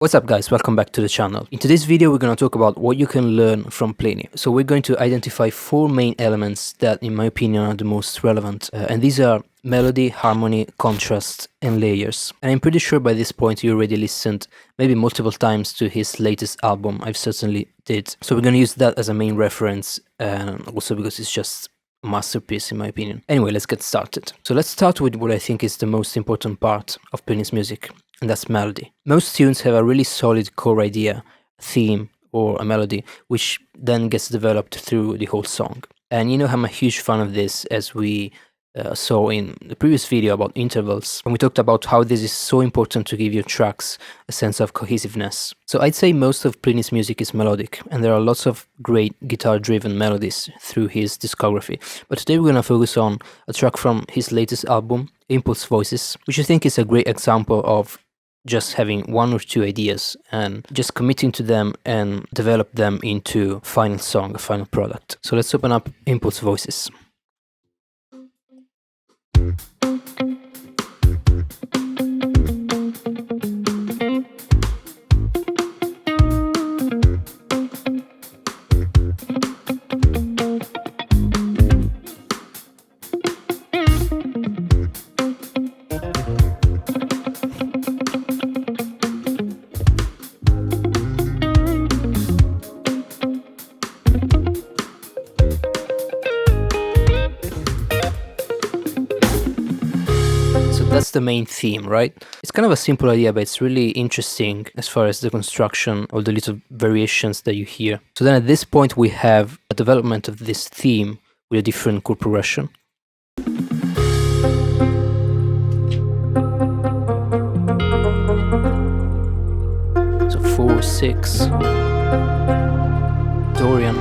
What's up guys, welcome back to the channel. In today's video we're going to talk about what you can learn from Plini. So we're going to identify four main elements that in my opinion are the most relevant and these are melody, harmony, contrast and layers. And I'm pretty sure by this point you already listened maybe multiple times to his latest album. I've certainly did. So we're going to use that as a main reference and also because it's just a masterpiece in my opinion. Anyway, let's get started. So let's start with what I think is the most important part of Plini's music. And that's melody. Most tunes have a really solid core idea, theme, or a melody, which then gets developed through the whole song. And you know I'm a huge fan of this, as we saw in the previous video about intervals, and we talked about how this is so important to give your tracks a sense of cohesiveness. So I'd say most of Plini's music is melodic, and there are lots of great guitar-driven melodies through his discography. But today we're gonna focus on a track from his latest album, Impulse Voices, which I think is a great example of just having one or two ideas and just committing to them and develop them into a final song, a final product. So let's open up Impulse Voices. That's the main theme, right? It's kind of a simple idea, but it's really interesting as far as the construction or the little variations that you hear. So then at this point we have a development of this theme with a different chord progression. So 4, 6, Dorian.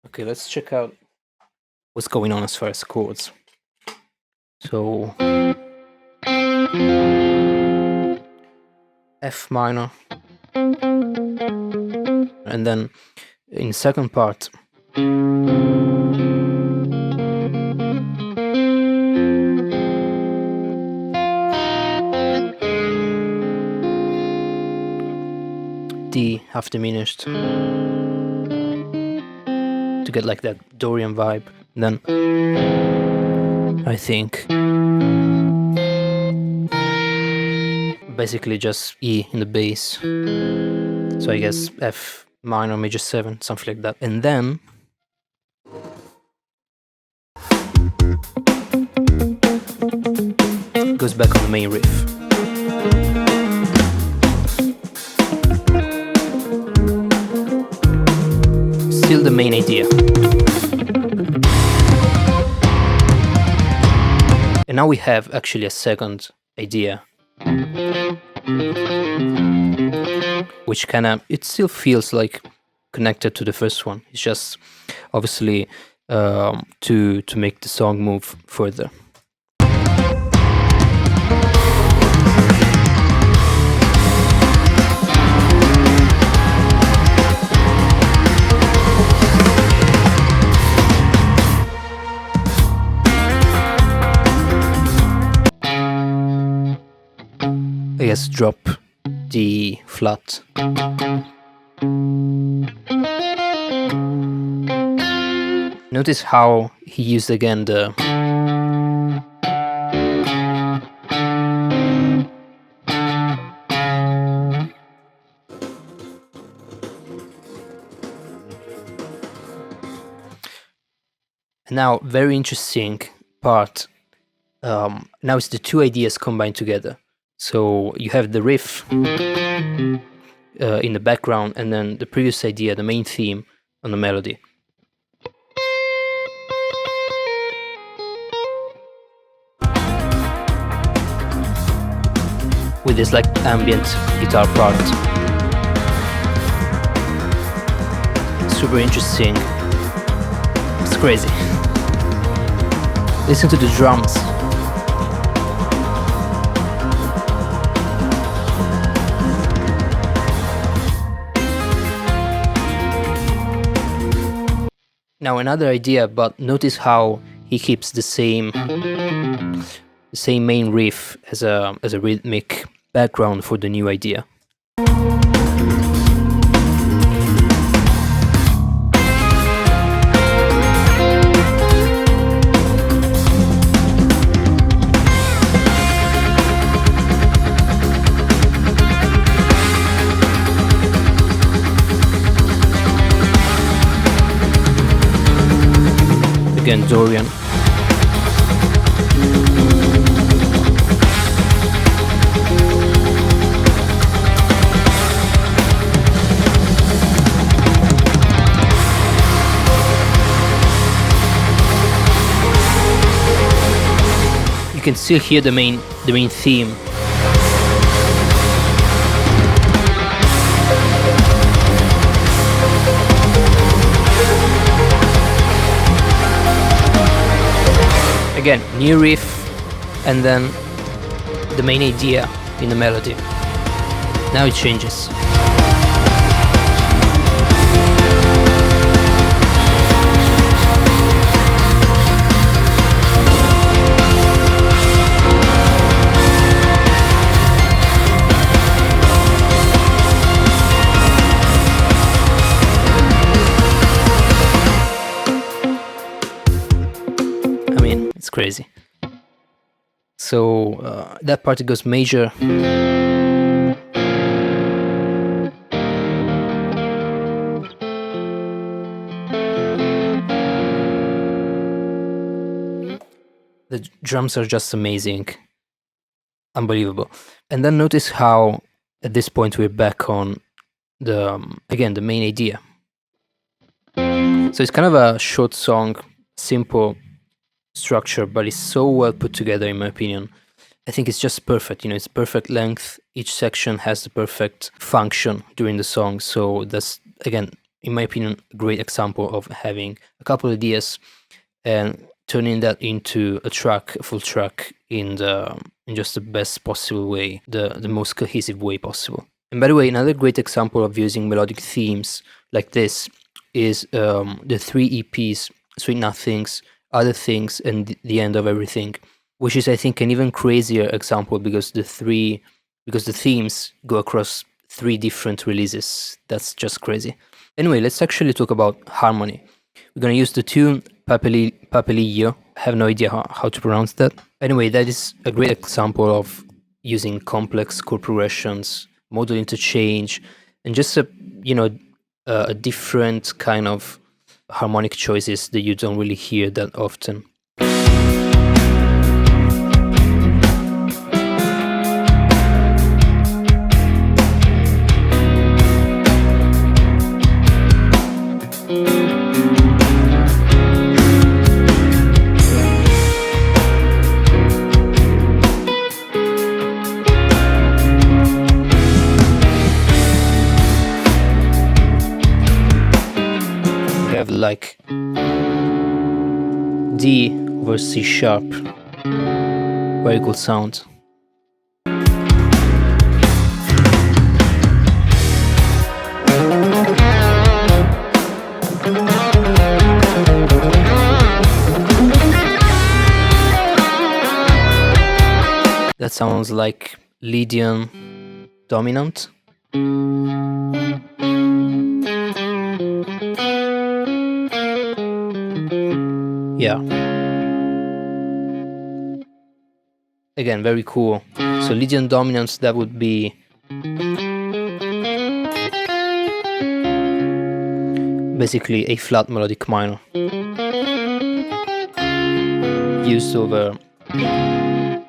Okay, let's check out what's going on as far as chords. So F minor, and then in the second part D half diminished to get like that Dorian vibe. And then I think basically just E in the bass. So I guess F minor major 7, something like that. And then it goes back on the main riff. Still the main idea. And now we have actually a second idea, which it still feels like connected to the first one. It's just obviously to make the song move further. I guess drop D flat. Notice how he used again the now very interesting part. Now it's the two ideas combined together. So you have the riff in the background and then the previous idea, the main theme on the melody. With this like ambient guitar part. Super interesting. It's crazy. Listen to the drums. Now another idea, but notice how he keeps the same the same main riff as a rhythmic background for the new idea. Again, Dorian. You can still hear the main theme. Again, new riff, and then the main idea in the melody. Now it changes. It's crazy. So that part goes major. The drums are just amazing, unbelievable. And then notice how at this point we're back on the again the main idea. So it's kind of a short song, simple structure, but it's so well put together in my opinion. I think it's just perfect, it's perfect length. Each section has the perfect function during the song. So that's, again, in my opinion, a great example of having a couple of ideas and turning that into a full track in just the best possible way, the most cohesive way possible. And by the way, another great example of using melodic themes like this is the 3 EPs, Sweet Nothings, Other Things, and The End of Everything, which is, I think, an even crazier example because the themes go across 3 different releases. That's just crazy. Anyway, let's actually talk about harmony. We're gonna use the tune Papelillo. I have no idea how to pronounce that. Anyway, that is a great example of using complex chord progressions, modal interchange, and just a different kind of harmonic choices that you don't really hear that often. Like D over C sharp, very cool sound. That sounds like Lydian dominant. Yeah. Again, very cool. So Lydian dominance, that would be basically A flat melodic minor used over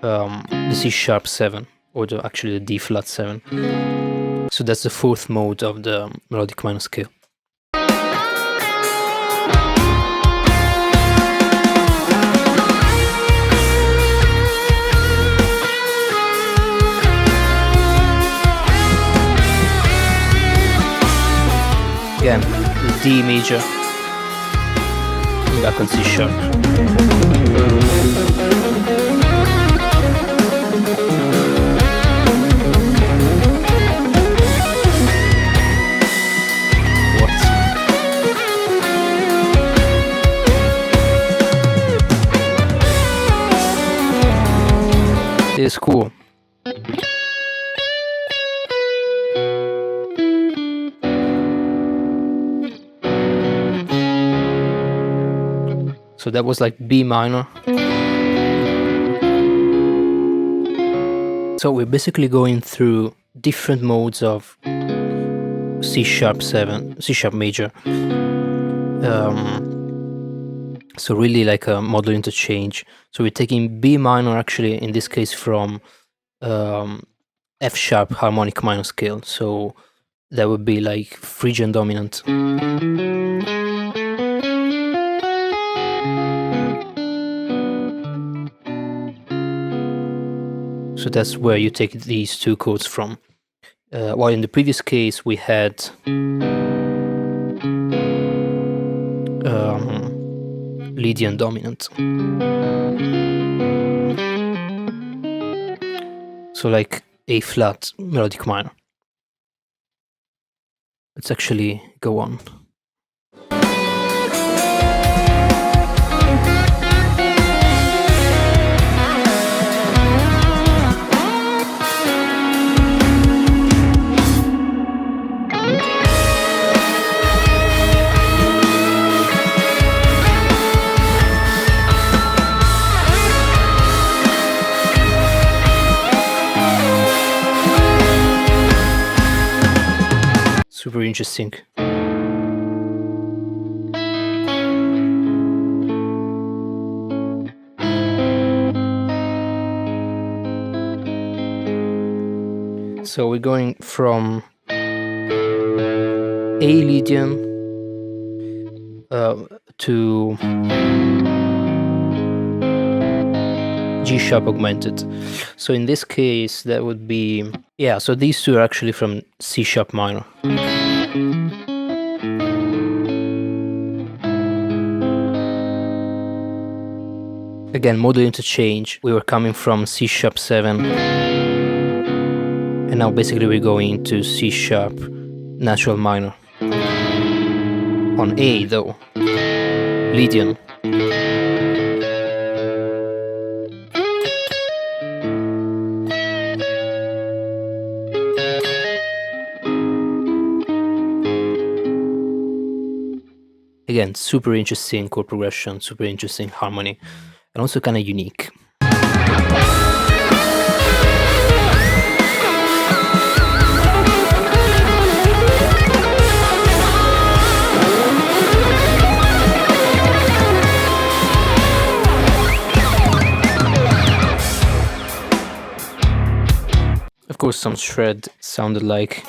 the C sharp 7, or actually the D flat 7. So that's the 4th mode of the melodic minor scale. Again, the D major, back on C sharp. It's cool. So that was like B minor. So we're basically going through different modes of C sharp 7, C sharp major. So really like a modal interchange. So we're taking B minor actually in this case from F sharp harmonic minor scale. So that would be like Phrygian dominant. So that's where you take these two chords from. While in the previous case we had Lydian dominant. So like A flat melodic minor. Let's actually go on. Super interesting. So we're going from A Lydian to G sharp augmented. So in this case that would be, yeah, so these two are actually from C sharp minor. Again, modal interchange. We were coming from C sharp 7 and now basically we're going to C sharp natural minor. On A though, Lydian. Again, super interesting chord progression, super interesting harmony, and also kind of unique. Of course, some shred sounded like.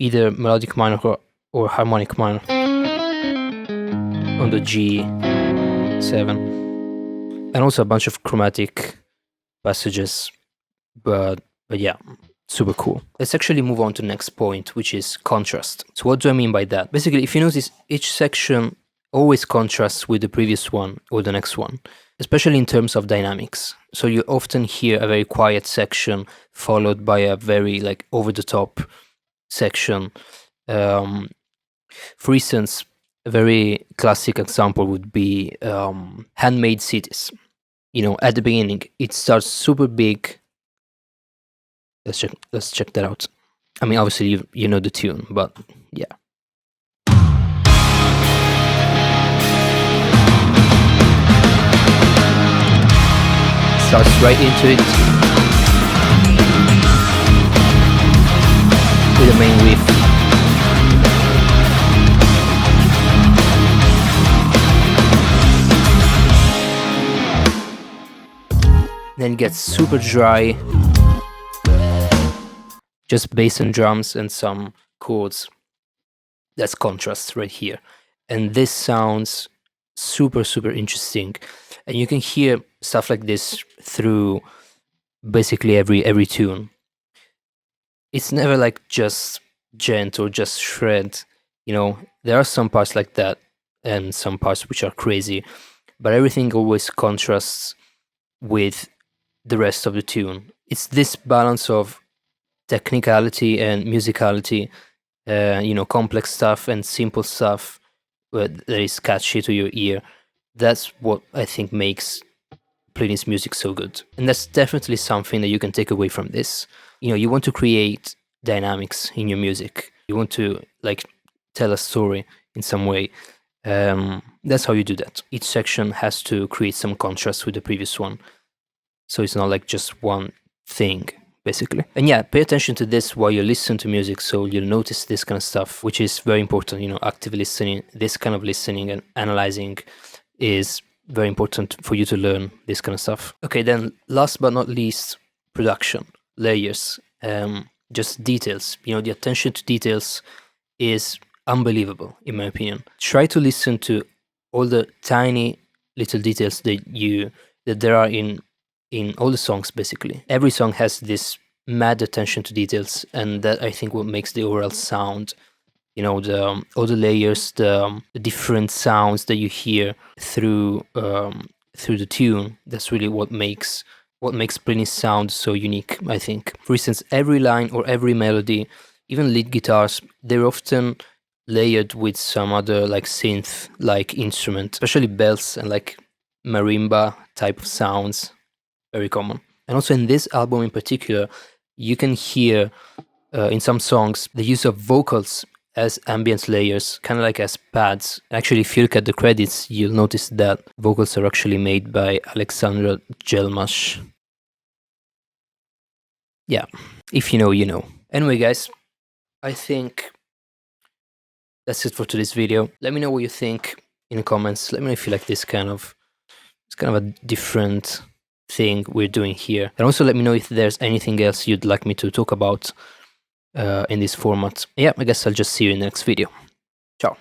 Either melodic minor or harmonic minor on the G7, and also a bunch of chromatic passages, but yeah, super cool. Let's actually move on to the next point, which is contrast. So what do I mean by that? Basically, if you notice, each section always contrasts with the previous one or the next one, especially in terms of dynamics. So you often hear a very quiet section followed by a very like over the top section. For instance, a very classic example would be Handmade Cities. You know, at the beginning it starts super big. Let's check that out. I mean, obviously you know the tune, but yeah. Starts right into it with the main riff. Then it gets super dry, just bass and drums and some chords. That's contrast right here, and this sounds super interesting, and you can hear stuff like this through basically every tune. It's never like just gent or just shred, you know. There are some parts like that and some parts which are crazy, but everything always contrasts with the rest of the tune. It's this balance of technicality and musicality, you know, complex stuff and simple stuff, that is catchy to your ear. That's what I think makes Plini's music so good. And that's definitely something that you can take away from this. You want to create dynamics in your music. You want to like tell a story in some way. That's how you do that. Each section has to create some contrast with the previous one. So it's not like just one thing, basically. And yeah, pay attention to this while you listen to music, so you'll notice this kind of stuff, which is very important. Active listening, this kind of listening and analyzing is very important for you to learn this kind of stuff. Okay, then last but not least, production, layers, just details. The attention to details is unbelievable, in my opinion. Try to listen to all the tiny little details that there are in all the songs. Basically, every song has this mad attention to details, and that I think what makes the overall sound. All the layers, the different sounds that you hear through the tune. That's really what makes Plini's sound so unique, I think. For instance, every line or every melody, even lead guitars, they're often layered with some other like synth like instrument, especially bells and like marimba type of sounds, very common. And also in this album in particular, you can hear in some songs the use of vocals as ambient layers, kind of like as pads. Actually, if you look at the credits, you'll notice that vocals are actually made by Alexandra Jelmash. Yeah, if you know, you know. Anyway, guys, I think that's it for today's video. Let me know what you think in the comments. Let me know if you like this kind of a different thing we're doing here. And also let me know if there's anything else you'd like me to talk about in this format. Yeah, I guess I'll just see you in the next video. Ciao.